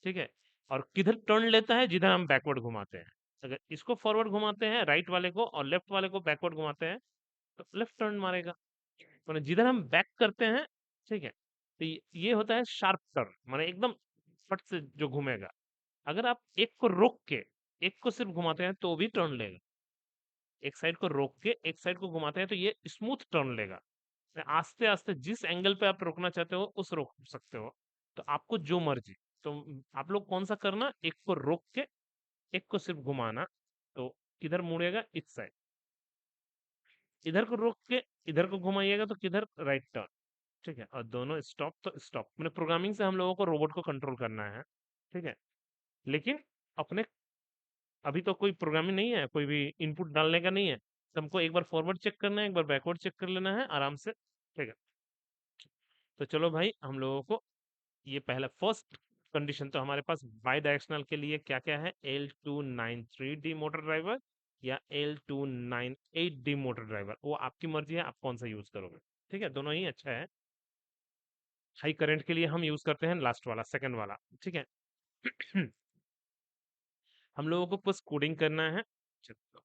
ठीक है। और किधर टर्न लेता है? जिधर हम बैकवर्ड घुमाते हैं। अगर इसको फॉरवर्ड घुमाते हैं राइट वाले को, और लेफ्ट वाले को बैकवर्ड घुमाते हैं, तो लेफ्ट टर्न मारेगा। मतलब जिधर हम बैक करते हैं, ठीक है। तो ये होता है शार्प टर्न, माने एकदम फट से जो घूमेगा। अगर आप एक को रोक के एक को सिर्फ घुमाते हैं तो भी टर्न लेगा। एक साइड को रोक के एक साइड को घुमाते हैं तो ये स्मूथ टर्न लेगा। आस्ते आस्ते जिस एंगल पे आप रोकना चाहते हो उस रोक सकते हो। तो आपको जो मर्जी। तो आप लोग कौन सा करना, एक को रोक के एक को सिर्फ घुमाना, तो किधर मुड़ेगा? इस साइड। इधर को रोक के इधर को घुमाइएगा तो किधर, राइट टर्न। ठीक है, और दोनों स्टॉप तो स्टॉप। मैंने प्रोग्रामिंग से हम लोगों को रोबोट को कंट्रोल करना है। ठीक है, लेकिन अपने अभी तो कोई प्रोग्रामिंग नहीं है, कोई भी इनपुट डालने का नहीं है, तो हमको एक बार फॉरवर्ड चेक करना है, एक बार बैकवर्ड चेक कर लेना है आराम से। ठीक है, तो चलो भाई, हम लोगों को ये पहला फर्स्ट कंडीशन तो हमारे पास बाई डायरेक्शनल के लिए क्या क्या है, L293D मोटर ड्राइवर या L298D मोटर ड्राइवर, वो आपकी मर्जी है, आप कौन सा यूज करोगे। ठीक है, दोनों ही अच्छा है। हाई करंट के लिए हम यूज करते हैं लास्ट वाला, सेकंड वाला। ठीक है। हम लोगों को बस कोडिंग करना है।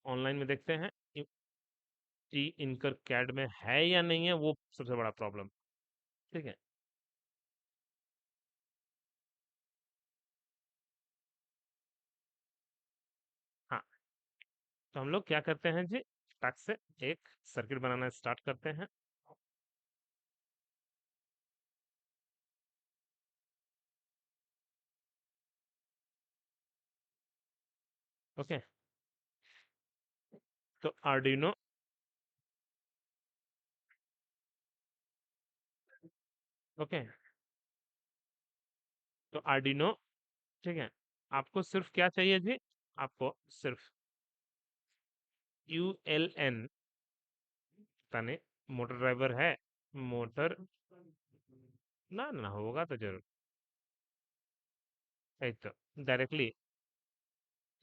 ऑनलाइन में देखते हैं कि इनकर कैड में है या नहीं है, वो सबसे बड़ा प्रॉब्लम। ठीक है। हाँ, तो हम लोग क्या करते हैं जी, टक से एक सर्किट बनाना स्टार्ट करते हैं। ओके, तो आर्डिनो, ओके, तो आर्डिनो। ठीक है, आपको सिर्फ क्या चाहिए जी, आपको सिर्फ ULN, तने मोटर ड्राइवर है, मोटर, ना ना होगा तो जरूर, है तो डायरेक्टली।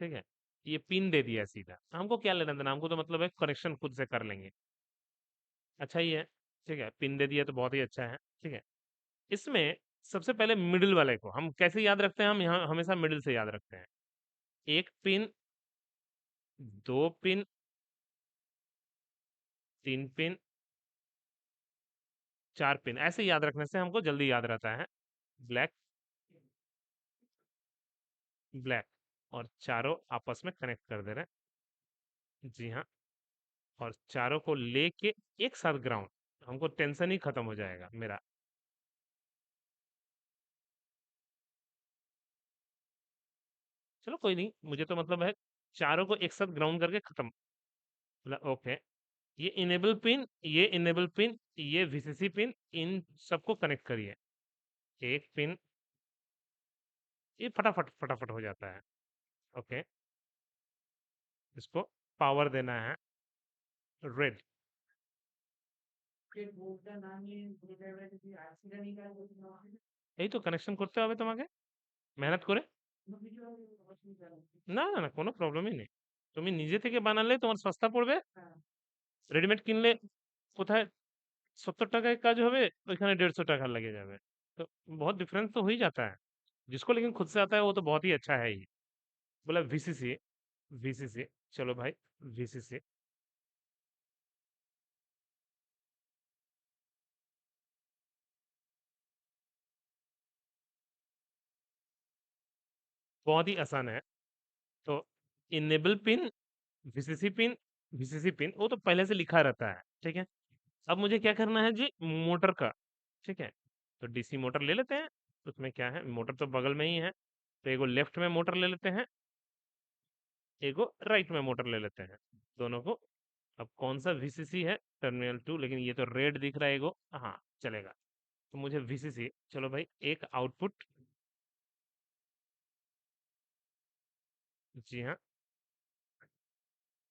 ठीक है, ये पिन दे दिया सीधा, हमको क्या लेना देना, हमको तो मतलब है कनेक्शन खुद से कर लेंगे। अच्छा ही है। ठीक है, पिन दे दिया तो बहुत ही अच्छा है। ठीक है, इसमें सबसे पहले मिडिल वाले को हम कैसे याद रखते हैं, हम यहाँ हमेशा मिडिल से याद रखते हैं। एक पिन, दो पिन, तीन पिन, चार पिन, ऐसे याद रखने से हमको जल्दी याद रहता है। ब्लैक, ब्लैक, और चारों आपस में कनेक्ट कर दे रहे हैं। जी हाँ, और चारों को लेके एक साथ ग्राउंड, हमको टेंशन ही खत्म हो जाएगा मेरा। चलो कोई नहीं, मुझे तो मतलब है चारों को एक साथ ग्राउंड करके खत्म, मतलब ओके। ये इनेबल पिन, ये VCC पिन, इन सबको कनेक्ट करिए। एक पिन, ये फटाफट फटाफट हो जाता है। ओके, इसको पावर देना है, रेड। এই তো কানেকশন করতে হবে তোমাকে, মেহনত করে। না না না, কোনো প্রবলেমই নেই, তুমি নিজে থেকে বানালে তোমার সস্তা পড়বে। রেডিমেড কিনলে কোথায় 70 টাকায় কাজ হবে, ওইখানে 150 টাকা लगे जावे। तो बहुत डिफरेंस तो हो ही जाता है। जिसको लेकिन खुद से आता है वो तो बहुत ही अच्छा है ही। बोला VCC, VCC, चलो भाई, VCC बहुत ही आसान है। तो enable pin, VCC pin, VCC pin, वो तो पहले से लिखा रहता है। ठीक है, अब मुझे क्या करना है जी, मोटर का। ठीक है, तो DC मोटर ले लेते हैं। उसमें क्या है, मोटर तो बगल में ही है, तो एगो लेफ्ट में मोटर ले लेते हैं, एगो राइट में मोटर ले लेते हैं, दोनों को। अब कौन सा VCC है, टर्मिनल 2, लेकिन ये तो रेड दिख रहा है एगो, हाँ चलेगा। तो मुझे VCC, चलो भाई, एक आउटपुट, जी हाँ,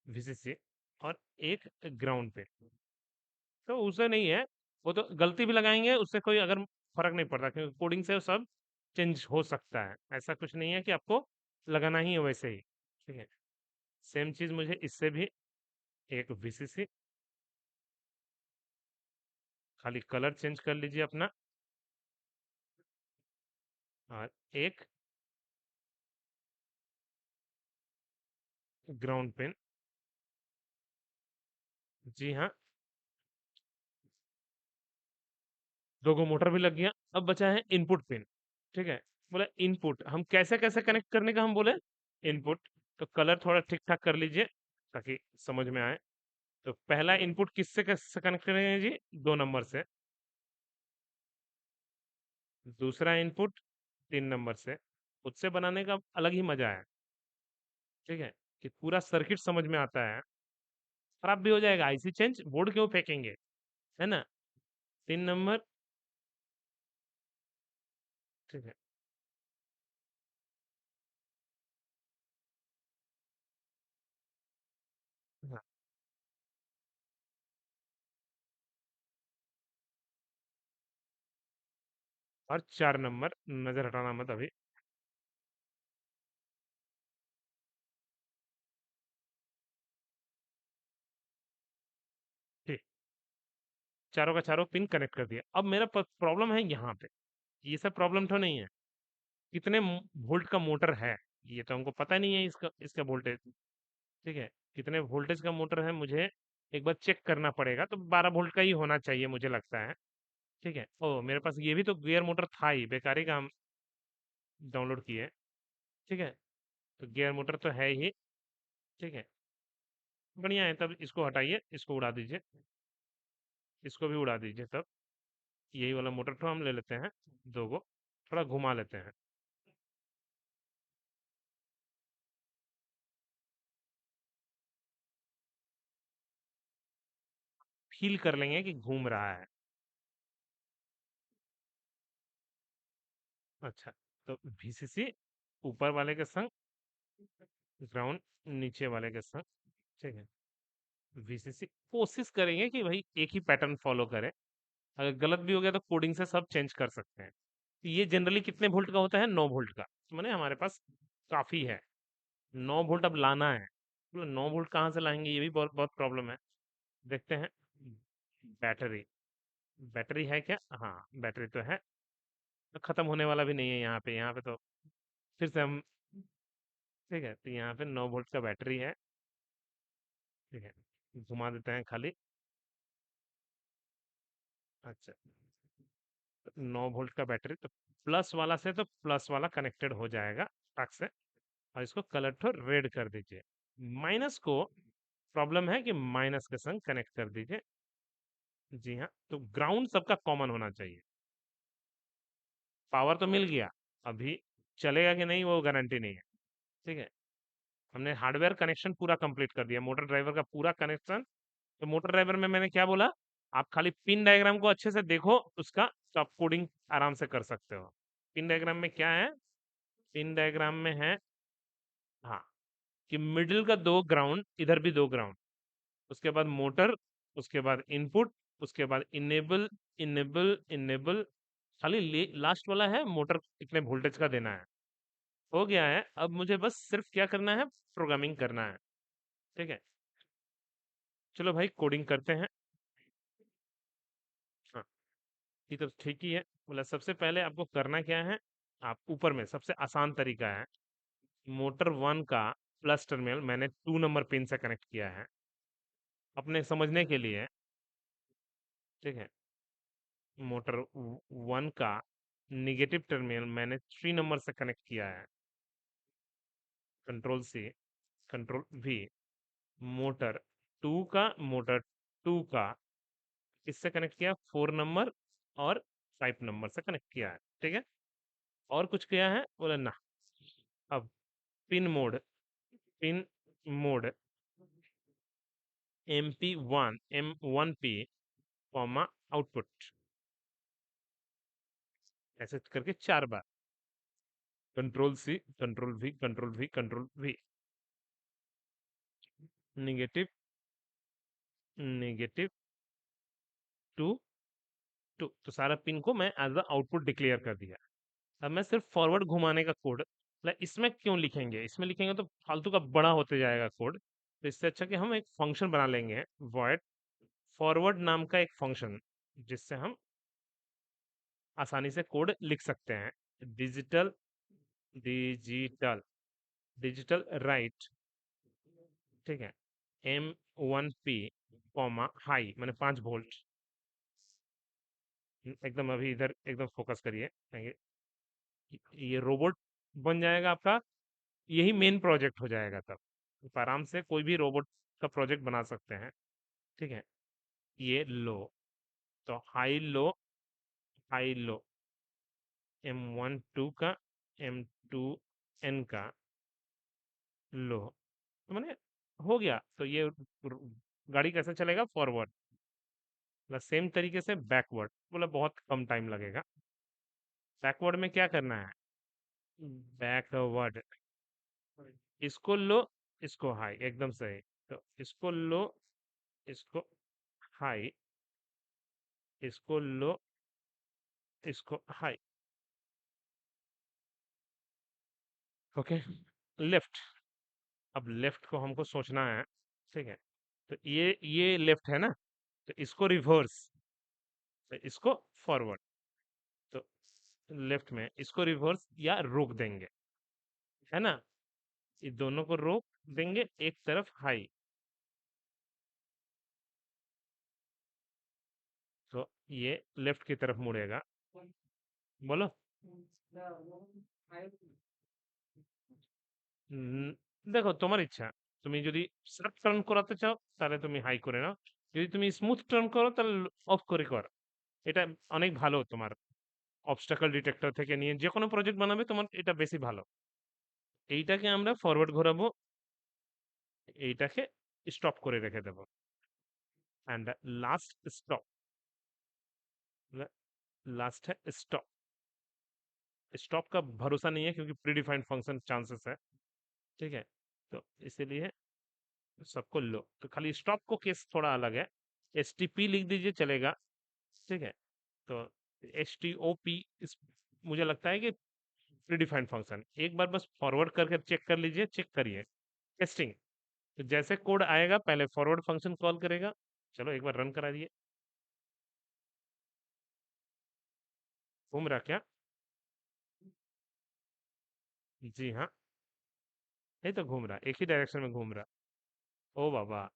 VCC, और एक ग्राउंड पे। तो उसे नहीं है, वो तो गलती भी लगाएंगे उससे कोई अगर फर्क नहीं पड़ता, क्योंकि कोडिंग से वो सब चेंज हो सकता है, ऐसा कुछ नहीं है कि आपको लगाना ही है वैसे ही। ठीक है, सेम चीज मुझे इससे भी, एक VCC, खाली कलर चेंज कर लीजिए अपना, और एक ग्राउंड पिन। जी हाँ, दो गो मोटर भी लग गया। अब बचा है इनपुट पिन। ठीक है, बोले इनपुट हम कैसे कैसे कनेक्ट करने का हम बोले, इनपुट। तो कलर थोड़ा ठीक ठाक कर लीजिए ताकि समझ में आए। तो पहला इनपुट किससे कैसे कनेक्ट करेंगे जी, 2 नंबर से। दूसरा इनपुट 3 नंबर से। खुद से बनाने का अलग ही मजा है। ठीक है, कि पूरा सर्किट समझ में आता है। खराब भी हो जाएगा, आईसी चेंज, बोर्ड क्यों फेंकेंगे, है ना। 3 नंबर। ठीक है। हाँ, और 4 नंबर, नजर हटाना मत अभी। ठीक, चारों का चारों पिन कनेक्ट कर दिया। अब मेरा प्रॉब्लम है यहाँ पे, ये सब प्रॉब्लम तो नहीं है, कितने वोल्ट का मोटर है, ये तो हमको पता नहीं है, इसका इसका वोल्टेज। ठीक है, कितने वोल्टेज का मोटर है मुझे एक बार चेक करना पड़ेगा, तो 12 वोल्ट का ही होना चाहिए मुझे लगता है। ठीक है, ओ मेरे पास ये भी तो गियर मोटर था ही, बेकारी का हम डाउनलोड किए। ठीक है, तो गियर मोटर तो है ही। ठीक है, बढ़िया है, तब इसको हटाइए, इसको उड़ा दीजिए, इसको भी उड़ा दीजिए तब। यही वाला मोटर तो हम ले लेते हैं, दो गो, थोड़ा घुमा लेते हैं, फील कर लेंगे कि घूम रहा है। अच्छा, तो वीसीसी ऊपर वाले के संग, ग्राउंड नीचे वाले के संग। ठीक है, वीसीसी कोशिश करेंगे कि भाई एक ही पैटर्न फॉलो करे, अगर गलत भी हो गया तो कोडिंग से सब चेंज कर सकते हैं। तो ये जनरली कितने वोल्ट का होता है, 9 वोल्ट का, तो मैंने हमारे पास काफी है। 9 वोल्ट अब लाना है, मतलब 9 वोल्ट कहाँ से लाएंगे, ये भी बहुत बहुत प्रॉब्लम है। देखते हैं। बैटरी, बैटरी है क्या, हाँ बैटरी तो है, तो खत्म होने वाला भी नहीं है यहाँ पे, यहाँ पे तो फिर से हम। ठीक है, तो यहाँ पे 9 वोल्ट का बैटरी है। ठीक है, घुमा देते हैं खाली। अच्छा, 9 वोल्ट का बैटरी, तो प्लस वाला से तो प्लस वाला कनेक्टेड हो जाएगा टक से, और इसको कलर तो रेड कर दीजिए। माइनस को प्रॉब्लम है कि माइनस के संग कनेक्ट कर दीजिए। जी हाँ, तो ग्राउंड सबका कॉमन होना चाहिए। पावर तो मिल गया, अभी चलेगा कि नहीं वो गारंटी नहीं है। ठीक है, हमने हार्डवेयर कनेक्शन पूरा कंप्लीट कर दिया, मोटर ड्राइवर का पूरा कनेक्शन। तो मोटर ड्राइवर में मैंने क्या बोला, आप खाली पिन डायग्राम को अच्छे से देखो उसका, तो आप कोडिंग आराम से कर सकते हो। पिन डायग्राम में क्या है, पिन डायग्राम में है, हाँ, कि मिडिल का 2 ग्राउंड, इधर भी 2 ग्राउंड, उसके बाद मोटर, उसके बाद इनपुट, उसके बाद इनेबल, इनेबल, इनेबल, खाली लास्ट वाला है मोटर कितने वोल्टेज का देना है। हो गया है, अब मुझे बस सिर्फ क्या करना है, प्रोग्रामिंग करना है। ठीक है, चलो भाई कोडिंग करते हैं। हाँ, ये तो ठीक ही है, मतलब सबसे पहले आपको करना क्या है, आप ऊपर में सबसे आसान तरीका है, मोटर 1 का प्लस टर्मिनल मैंने 2 नंबर पिन से कनेक्ट किया है अपने समझने के लिए। ठीक है, मोटर 1 का निगेटिव टर्मिनल मैंने 3 नंबर से कनेक्ट किया है, control C, control V। Motor 2 का किससे कनेक्ट किया, 4 नंबर और 5 नंबर से कनेक्ट किया है। ठीक है, और कुछ किया है बोले ना। अब pin mode, pin mode M1P comma output, ऐसे करके 4 बार, control C, control V, control V, control V। Negative, negative, two, two, तो सारा पिन को मैं एज अ आउटपुट डिक्लेयर कर दिया। अब मैं सिर्फ फॉरवर्ड घुमाने का कोड, मतलब इसमें क्यों लिखेंगे, इसमें लिखेंगे तो फालतू का बड़ा होते जाएगा कोड, तो इससे अच्छा कि हम एक फंक्शन बना लेंगे, वॉइड फॉरवर्ड नाम का एक फंक्शन, जिससे हम आसानी से कोड लिख सकते हैं। Digital, digital, digital right. ठीक है, M1P कॉमा हाई, मैंने 5 वोल्ट, एकदम अभी इधर एकदम फोकस करिए, ये रोबोट बन जाएगा आपका, यही मेन प्रोजेक्ट हो जाएगा तब, आप आराम से कोई भी रोबोट का प्रोजेक्ट बना सकते हैं। ठीक है, ये लो, तो high low, high low, M12 का, M2N का लो, तो मैंने हो गया, तो ये गाड़ी कैसे चलेगा, फॉरवर्ड। सेम तरीके से बैकवर्ड, बोला बहुत कम टाइम लगेगा। बैकवर्ड में क्या करना है, बैकवर्ड, इसको लो, इसको हाई, एकदम सही। तो इसको लो, इसको हाई, इसको लो, इसको हाई। Okay, left. अब लेफ्ट को हमको सोचना है, ठीक है। तो ये लेफ्ट है ना, तो इसको रिवर्स, तो इसको फॉरवर्ड। तो लेफ्ट में इसको रिवर्स या रोक देंगे, है ना। ये दोनों को रोक देंगे, एक तरफ हाई, तो ये लेफ्ट की तरफ मुड़ेगा। बोलो। উম, দেখো তোমার ইচ্ছা, তুমি যদি শার্প টার্ন করাতে চাও তাহলে তুমি হাই করে নাও, যদি তুমি স্মুথ টার্ন করো তাহলে অফ করে করো। এটা অনেক ভালো, তোমার অবস্টাকল ডিটেক্টর থেকে নিয়ে যে কোনো প্রজেক্ট বানাবে তোমার এটা বেশি ভালো। এইটাকে আমরা ফরওয়ার্ড ঘোরাবো, এইটাকে স্টপ করে রেখে দেবো, एंड लास्ट स्टॉप, लास्ट है स्टॉप। स्टॉप का भरोसा नहीं है क्योंकि प्री डिफाइंड फंक्शन चांसेस है, ठीक है। तो इसीलिए सबको लो, तो खाली स्टॉप को केस थोड़ा अलग है, एस टी पी लिख दीजिए चलेगा, ठीक है। तो एच टी ओ पी, इस मुझे लगता है कि प्रीडिफाइंड फंक्शन, एक बार बस फॉरवर्ड करके चेक कर लीजिए, चेक करिए, टेस्टिंग। तो जैसे कोड आएगा पहले फॉरवर्ड फंक्शन कॉल करेगा। चलो एक बार रन करा दिए। घूम रहा क्या? जी हाँ, ये तो घूम रहा, एक ही डायरेक्शन में घूम रहा। ओ बाबा,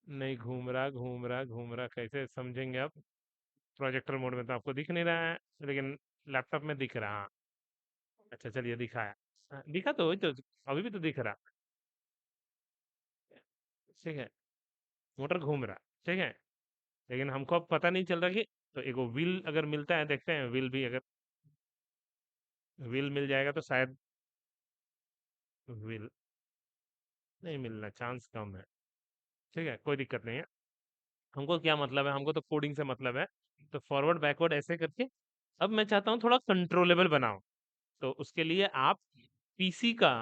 नहीं घूम रहा, घूम रहा, घूम रहा, कैसे समझेंगे आप? प्रोजेक्टर मोड में तो आपको दिख नहीं रहा है, लेकिन लैपटॉप में दिख रहा। अच्छा चलिए, दिखा है। दिखा तो वही तो, अभी भी तो दिख रहा, ठीक है। मोटर घूम रहा, ठीक है। लेकिन हमको अब पता नहीं चल रहा कि, तो एगो व्हील अगर मिलता है, देखते हैं व्हील भी, अगर व्हील मिल जाएगा तो शायद। व्हील नहीं मिलना, चांस कम है, ठीक है, कोई दिक्कत नहीं है। हमको क्या मतलब है, हमको तो कोडिंग से मतलब है। तो फॉरवर्ड बैकवर्ड ऐसे करके, अब मैं चाहता हूँ थोड़ा कंट्रोलेबल बनाओ। तो उसके लिए आप पीसी का,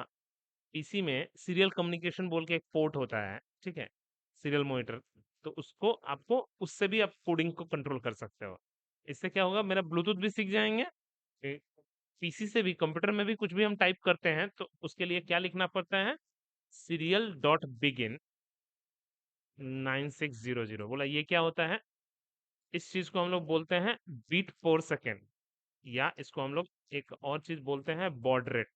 पीसी में सीरियल कम्युनिकेशन बोल के एक पोर्ट होता है, ठीक है, सीरियल मॉनिटर। तो उसको आपको, उससे भी आप कोडिंग को कंट्रोल कर सकते हो। इससे क्या होगा, मेरा ब्लूटूथ भी सीख जाएंगे। पीसी से भी, कंप्यूटर में भी कुछ भी हम टाइप करते हैं तो उसके लिए क्या लिखना पड़ता है, सीरियल डॉट बिगिन 9600। बोला ये क्या होता है, इस चीज को हम लोग बोलते हैं बीट पर सेकेंड, या इसको हम लोग एक और चीज बोलते हैं बॉड रेट।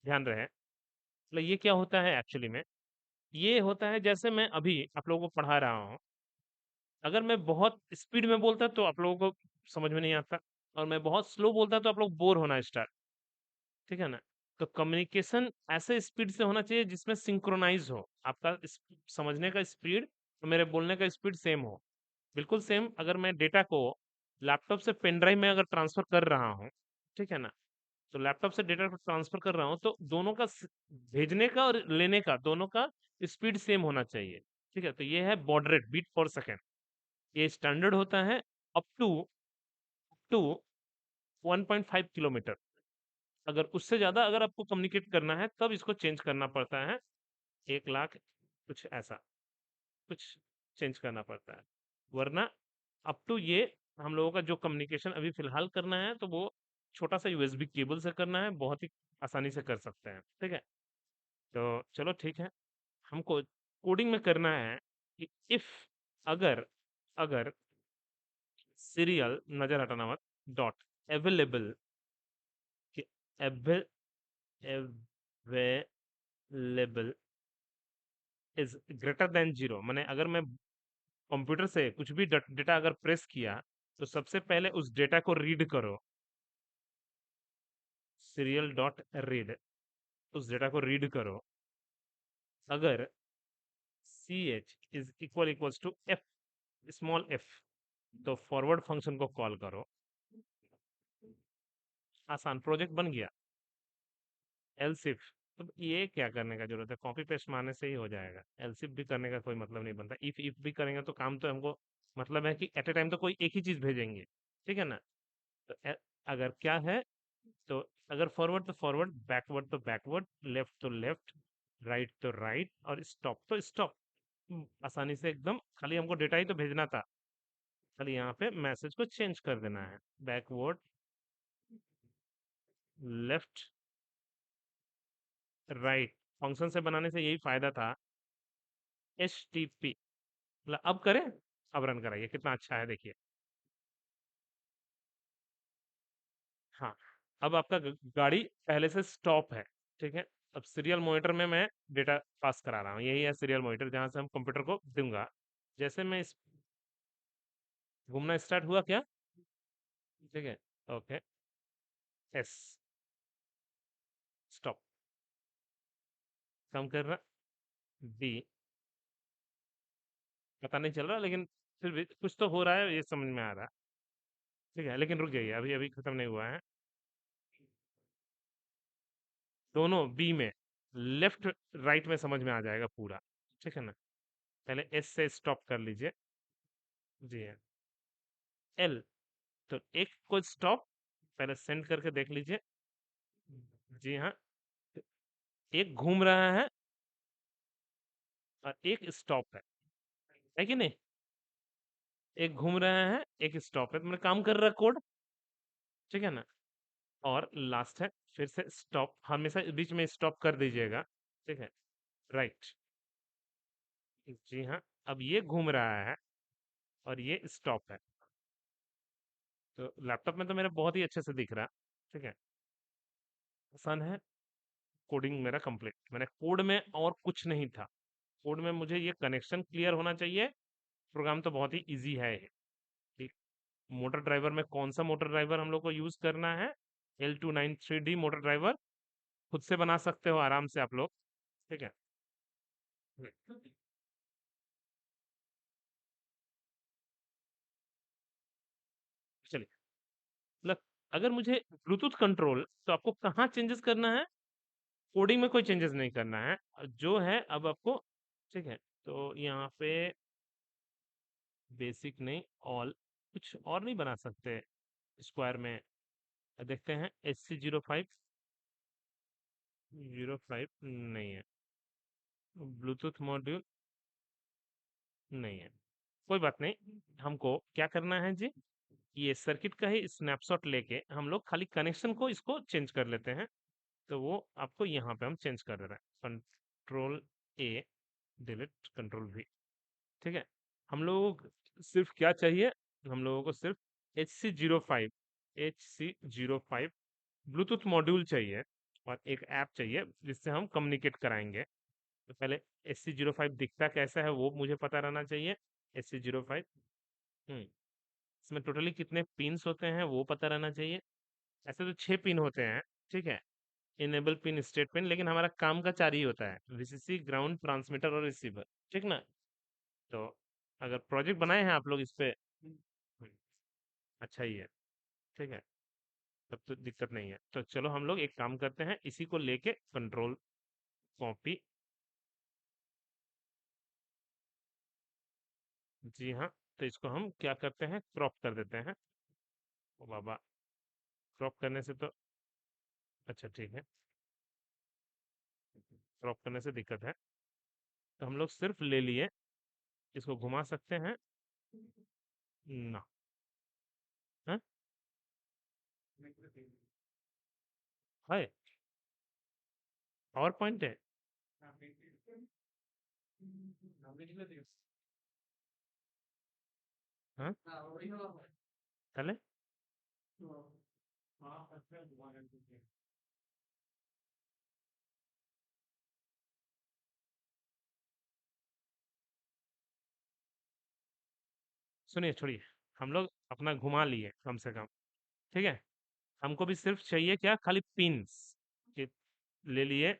ध्यान रहे, मतलब ये क्या होता है एक्चुअली में, ये होता है जैसे मैं अभी आप लोगों को पढ़ा रहा हूँ, अगर मैं बहुत स्पीड में बोलता तो आप लोगों को समझ में नहीं आता, और मैं बहुत स्लो बोलता तो आप लोग बोर होना स्टार्ट, ठीक है ना। तो कम्युनिकेशन ऐसे स्पीड से होना चाहिए जिसमें सिंक्रोनाइज हो आपका समझने का स्पीड और मेरे बोलने का स्पीड सेम हो, बिल्कुल सेम। अगर मैं डेटा को लैपटॉप से पेन ड्राइव में अगर ट्रांसफर कर रहा हूँ, ठीक है ना, तो लैपटॉप से डेटा को ट्रांसफर कर रहा हूँ तो दोनों का भेजने का और लेने का दोनों का स्पीड सेम होना चाहिए, ठीक है। तो ये है बॉड रेट, बीट पर सेकेंड। ये स्टैंडर्ड होता है अप टू 1.5 किलोमीटर। अगर उससे ज्यादा अगर आपको कम्युनिकेट करना है तब इसको चेंज करना पड़ता है, 1 लाख, कुछ ऐसा कुछ चेंज करना पड़ता है। वरना अप टू ये, हम लोगों का जो कम्युनिकेशन अभी फिलहाल करना है तो वो छोटा सा यूएसबी केबल से करना है, बहुत ही आसानी से कर सकते हैं, ठीक है। तो चलो ठीक है, हमको कोडिंग में करना है कि इफ, अगर, अगर सीरियल, नजर हटाना मत, dot available, available is greater than zero, माने अगर मैं कंप्यूटर से कुछ भी डेटा अगर प्रेस किया तो सबसे पहले उस डेटा को रीड करो, सीरियल डॉट रीड, उस डेटा को रीड करो। अगर C H is equals to F, small F, तो फॉरवर्ड फंक्शन को कॉल करो। आसान, प्रोजेक्ट बन गया। एल्स इफ, तो ये क्या करने का जरूरत है, कॉपी पेस्ट मारने से ही हो जाएगा, एलसिफ भी करने का कोई मतलब नहीं बनता। इफ भी करेंगे तो काम तो हमको मतलब है कि एट ए टाइम तो कोई एक ही चीज भेजेंगे, ठीक है ना। तो अगर क्या है, तो अगर फॉरवर्ड तो फॉरवर्ड, बैकवर्ड तो बैकवर्ड, लेफ्ट तो लेफ्ट, राइट तो राइट, और स्टॉप तो स्टॉप। आसानी से एकदम, खाली हमको डेटा ही तो भेजना था, खाली यहाँ पे मैसेज को चेंज कर देना है, बैकवर्ड, लेफ्ट, राइट। फंक्शन से बनाने से यही फायदा था, एच टी पी। अब करें, अब रन कराइए, कितना अच्छा है देखिए। हाँ, अब आपका गाड़ी पहले से स्टॉप है, ठीक है। अब सीरियल मॉनिटर में मैं डेटा पास करा रहा हूँ, यही है सीरियल मॉनिटर जहां से हम कंप्यूटर को दूंगा। जैसे मैं इस घूमना स्टार्ट हुआ क्या, ठीक है, ओके, एस, स्टॉप, कम कर रहा, बी, पता नहीं चल रहा लेकिन फिर भी कुछ तो हो रहा है, ये समझ में आ रहा है, ठीक है। लेकिन रुक जाइए, अभी अभी खत्म नहीं हुआ है, दोनों बी में, लेफ्ट राइट में समझ में आ जाएगा पूरा, ठीक है ना। पहले एस से स्टॉप कर लीजिए, जी हाँ, एल, तो एक को स्टॉप पहले सेंड करके देख लीजिए, जी हाँ, एक घूम रहा है और एक स्टॉप है कि नहीं। एक घूम रहा है, एक स्टॉप है, तो मैंने काम कर रहा कोड, ठीक है ना। और लास्ट है, फिर से स्टॉप, हमेशा बीच में स्टॉप कर दीजिएगा, ठीक है, राइट, जी हाँ। अब ये घूम रहा है और ये स्टॉप है, तो लैपटॉप में तो मेरा बहुत ही अच्छे से दिख रहा, ठीक है, आसान है। कोडिंग मेरा कंप्लीट, मैंने कोड में और कुछ नहीं था, कोड में मुझे ये कनेक्शन क्लियर होना चाहिए, प्रोग्राम तो बहुत ही इजी है ये, ठीक। मोटर ड्राइवर में कौन सा मोटर ड्राइवर हम लोग को यूज करना है, L293D मोटर ड्राइवर, खुद से बना सकते हो आराम से आप लोग, ठीक है। चलिए, मतलब अगर मुझे ब्लूटूथ कंट्रोल, तो आपको कहाँ चेंजेस करना है, कोडिंग में कोई चेंजेस नहीं करना है, जो है अब आपको, ठीक है। तो यहाँ पे बेसिक नहीं, ऑल, कुछ और नहीं बना सकते स्क्वायर में, देखते हैं, SC0505 नहीं है, ब्लूटूथ मॉड्यूल नहीं है, कोई बात नहीं। हमको क्या करना है जी, ये सर्किट का ही स्नैपशॉट लेके हम लोग खाली कनेक्शन को इसको चेंज कर लेते हैं, तो वो आपको यहाँ पे हम चेंज कर दे रहे हैं, control A, delete, control we, ठीक है। हम लोग सिर्फ क्या चाहिए, हम लोगों को सिर्फ HC05 ब्लूटूथ मॉड्यूल चाहिए, और एक ऐप चाहिए जिससे हम कम्युनिकेट कराएंगे। तो पहले SC05 दिखता कैसा है वो मुझे पता रहना चाहिए, SC05, इसमें टोटली कितने पिन्स होते हैं वो पता रहना चाहिए। ऐसे तो 6 पिन होते हैं, ठीक है, इनेबल पिन, स्टेट पिन, लेकिन हमारा काम का 4 ही होता है, VCC, ग्राउंड, ट्रांसमीटर और रिसीवर, ठीक ना। तो अगर प्रोजेक्ट बनाए हैं आप लोग इस पे, अच्छा ही है, ठीक है, तब तो दिक्कत नहीं है। तो चलो हम लोग एक काम करते हैं, इसी को लेके कंट्रोल कॉपी, जी हाँ, तो इसको हम क्या करते हैं, क्रॉप कर देते हैं, ओ बाबा, क्रॉप करने से तो, अच्छा ठीक है, क्रॉप करने से दिक्कत है, तो हम लोग सिर्फ ले लिए, इसको घुमा सकते हैं ना, हाँ, है, और पॉइंट है, हाँ, चले, सुनिए, छोड़िए, हम लोग अपना घुमा लिए कम से कम, ठीक है। हमको भी सिर्फ चाहिए क्या, खाली पिंस, ये ले लिए।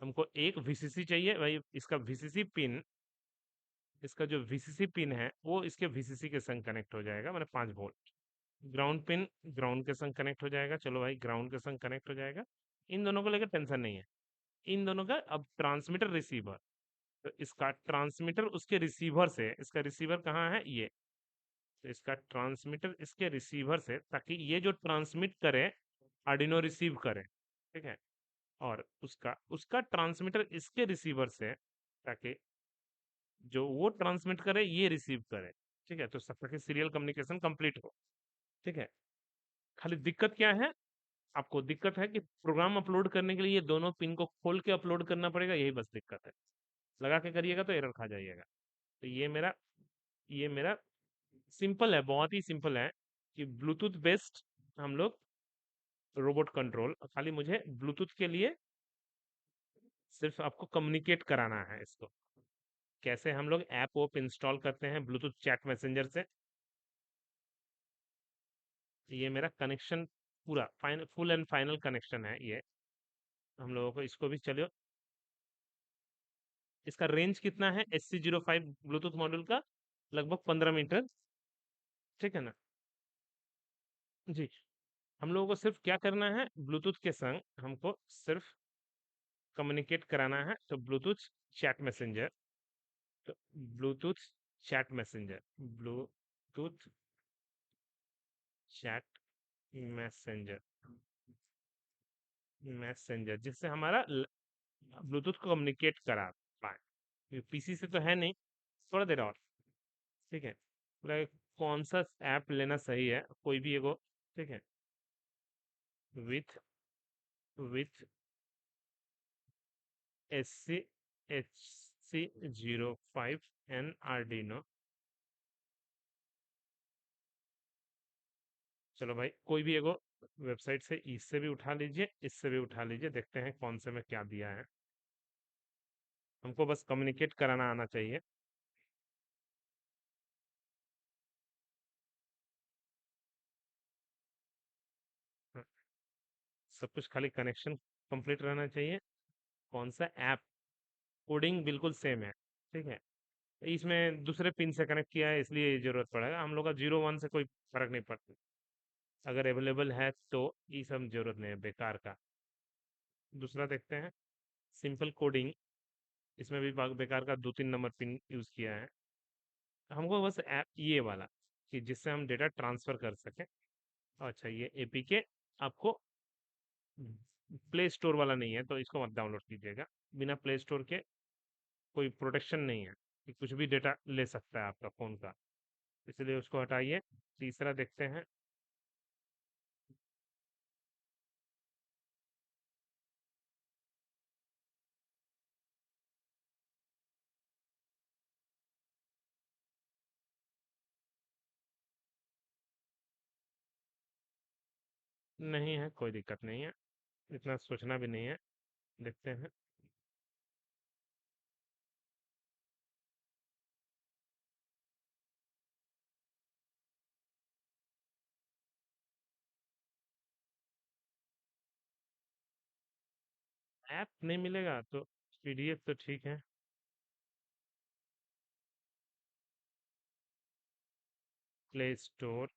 हमको एक VCC चाहिए भाई, इसका VCC पिन, इसका जो VCC पिन है वो इसके VCC के संग कनेक्ट हो जाएगा, मैंने 5 वोल्ट। ग्राउंड पिन ग्राउंड के संग कनेक्ट हो जाएगा, चलो भाई ग्राउंड के संग कनेक्ट हो जाएगा, इन दोनों को लेकर टेंशन नहीं है। इन दोनों का अब ट्रांसमीटर रिसीवर, तो इसका ट्रांसमीटर उसके रिसीवर से, इसका रिसीवर कहाँ है ये, तो इसका ट्रांसमीटर इसके रिसीवर से, ताकि ये जो ट्रांसमिट करे आर्डिनो रिसीव करे, ठीक है, और उसका उसका ट्रांसमीटर इसके रिसीवर से, ताकि जो वो ट्रांसमिट करे ये रिसीव करे, ठीक है, तो सबका सीरियल कम्युनिकेशन कंप्लीट हो, ठीक है। खाली दिक्कत क्या है, आपको दिक्कत है कि प्रोग्राम अपलोड करने के लिए ये दोनों पिन को खोल के अपलोड करना पड़ेगा, यही बस दिक्कत है। लगा के करिएगा तो एरर खा जाइएगा। तो ये मेरा सिंपल है, बहुत ही सिंपल है, कि ब्लूटूथ बेस्ड हम लोग रोबोट कंट्रोल, खाली मुझे ब्लूटूथ के लिए सिर्फ आपको कम्युनिकेट कराना है इसको। कैसे हम लोग ऐप ओप इंस्टॉल करते हैं ब्लूटूथ चैट मैसेंजर से, ये मेरा कनेक्शन पूरा final, full and final connection है ये। हम लोगों को इसको भी चलिए, इसका रेंज कितना है SC05 ब्लूटूथ मॉड्यूल का, लगभग 15 मीटर, ठीक है ना जी। हम लोगों को सिर्फ क्या करना है, ब्लूटूथ के संग हमको सिर्फ कम्युनिकेट कराना है, तो ब्लूटूथ चैट मैसेंजर, तो Bluetooth chat messenger, Bluetooth chat messenger, messenger जिससे हमारा ब्लूटूथ को कम्युनिकेट करा पाए, पीसी से तो है नहीं, थोड़ा देर और, ठीक है। पूरा कौन सा ऐप लेना सही है, कोई भी एगो, ठीक है, with with SC05 N Arduino. चलो भाई, कोई भी एगो वेबसाइट से इससे भी उठा लीजिए, इससे भी उठा लीजिए, देखते हैं कौन से में क्या दिया है। हमको बस कम्युनिकेट कराना आना चाहिए। हाँ, सब कुछ खाली कनेक्शन कंप्लीट रहना चाहिए। कौन सा ऐप, कोडिंग बिल्कुल सेम है, ठीक है। इसमें दूसरे पिन से कनेक्ट किया है इसलिए ये जरूरत पड़ेगा, हम लोग का 01 से कोई फर्क नहीं पड़ता। अगर अवेलेबल है तो ये सब जरूरत नहीं है, बेकार का। दूसरा देखते हैं, सिंपल कोडिंग, इसमें भी बेकार का 2-3 नंबर पिन यूज किया है। हमको बस ऐप ये वाला, कि जिससे हम डेटा ट्रांसफर कर सकें। अच्छा, ये एपीके आपको प्ले स्टोर वाला नहीं है, तो इसको मत डाउनलोड कीजिएगा। बिना प्ले स्टोर के कोई प्रोटेक्शन नहीं है, कि कुछ भी डेटा ले सकता है आपका फोन का, इसलिए उसको हटाइए। तीसरा देखते हैं, नहीं है कोई दिक्कत नहीं है, इतना सोचना भी नहीं है। देखते हैं, ऐप नहीं मिलेगा तो पीडीएफ तो ठीक है। प्ले स्टोर,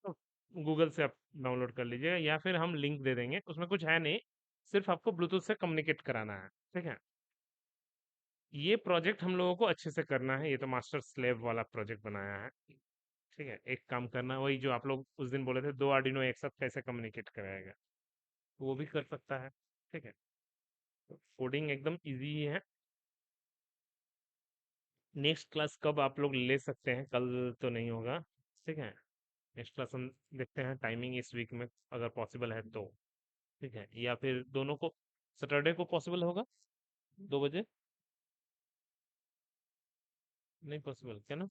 तो गूगल से आप डाउनलोड कर लीजिएगा, या फिर हम लिंक दे देंगे, उसमें कुछ है नहीं, सिर्फ आपको ब्लूटूथ से कम्युनिकेट कराना है, ठीक है। ये प्रोजेक्ट हम लोगों को अच्छे से करना है, ये तो मास्टर स्लेव वाला प्रोजेक्ट बनाया है, ठीक है। एक काम करना, वही जो आप लोग उस दिन बोले थे, दो आर्डिनो एक साथ कैसे कम्युनिकेट कराएगा, वो भी कर सकता है, ठीक है। कोडिंग एकदम इजी ही है। नेक्स्ट क्लास कब आप लोग ले सकते हैं, कल तो नहीं होगा, ठीक है। नेक्स्ट क्लास हम देखते हैं टाइमिंग इस वीक में, अगर पॉसिबल है तो, ठीक है, या फिर दोनों को, सैटरडे को पॉसिबल होगा 2 बजे, नहीं पॉसिबल क्या ना।